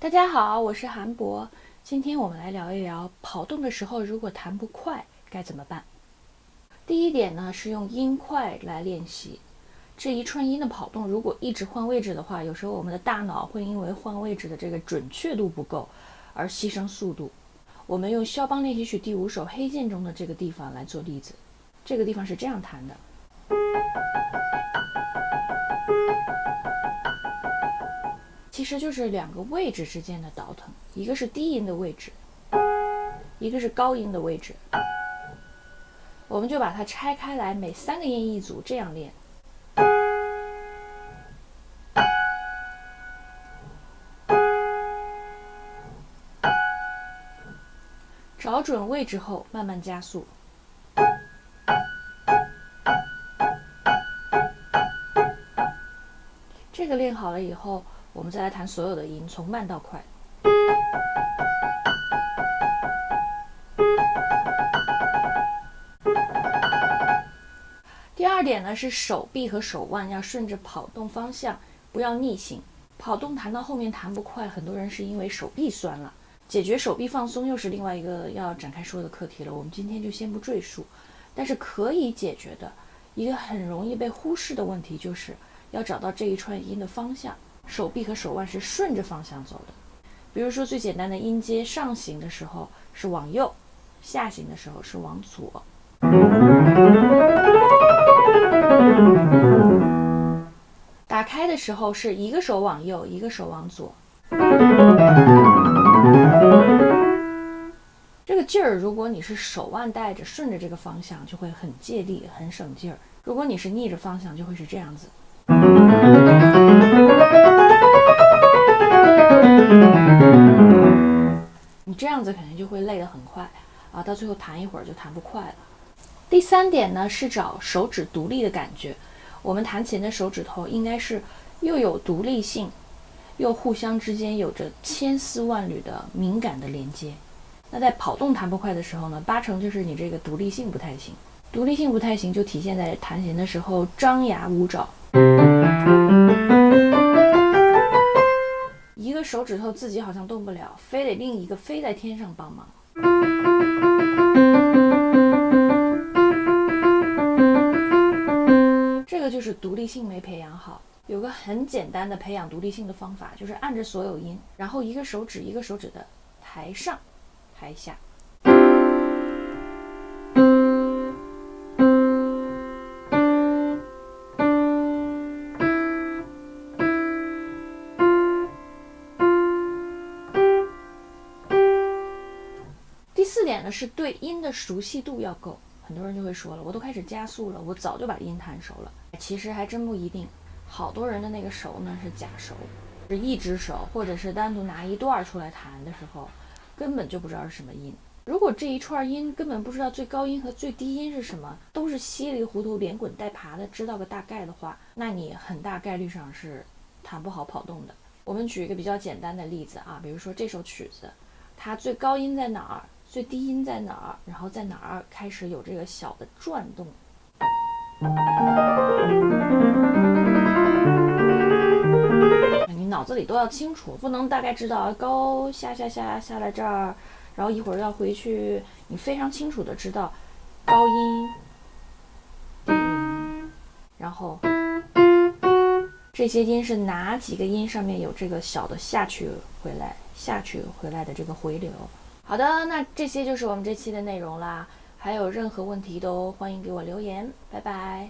大家好，我是韩博。今天我们来聊一聊跑动的时候，如果弹不快该怎么办。第一点呢，是用音快来练习。这一串音的跑动，如果一直换位置的话，有时候我们的大脑会因为换位置的这个准确度不够而牺牲速度。我们用肖邦练习曲第5首黑键中的这个地方来做例子。这个地方是这样弹的。其实就是两个位置之间的倒腾，一个是低音的位置，一个是高音的位置。我们就把它拆开来，每3个音一组，这样练。找准位置后，慢慢加速。这个练好了以后，我们再来弹所有的音，从慢到快。第二点呢，是手臂和手腕要顺着跑动方向，不要逆行。跑动弹到后面弹不快，很多人是因为手臂酸了。解决手臂放松又是另外一个要展开说的课题了，我们今天就先不赘述。但是可以解决的一个很容易被忽视的问题，就是要找到这一串音的方向，手臂和手腕是顺着方向走的。比如说最简单的音阶，上行的时候是往右，下行的时候是往左。打开的时候是一个手往右，一个手往左。这个劲儿，如果你是手腕带着顺着这个方向，就会很借力，很省劲儿。如果你是逆着方向，就会是这样子。你这样子肯定就会累得很快啊，到最后弹一会儿就弹不快了。第3点呢，是找手指独立的感觉。我们弹琴的手指头应该是又有独立性，又互相之间有着千丝万缕的敏感的连接。那在跑动弹不快的时候呢，8成就是你这个独立性不太行。独立性不太行就体现在弹琴的时候张牙舞爪，一个手指头自己好像动不了，非得另一个飞在天上帮忙。这个就是独立性没培养好。有个很简单的培养独立性的方法，就是按着所有音，然后一个手指一个手指的抬上抬下。第4点呢，是对音的熟悉度要够。很多人就会说了，我都开始加速了，我早就把音弹熟了。其实还真不一定，好多人的那个熟呢是假熟，是一只手，或者是单独拿一段出来弹的时候，根本就不知道是什么音。如果这一串音根本不知道最高音和最低音是什么，都是稀里糊涂连滚带爬的知道个大概的话，那你很大概率上是弹不好跑动的。我们举一个比较简单的例子啊，比如说这首曲子，它最高音在哪儿，最低音在哪儿，然后在哪儿开始有这个小的转动。你脑子里都要清楚，不能大概知道高下来这儿，然后一会儿要回去，你非常清楚的知道高音、低音，然后这些音是哪几个音上面有这个小的下去回来的这个回流。好的，那这些就是我们这期的内容啦。还有任何问题都欢迎给我留言，拜拜。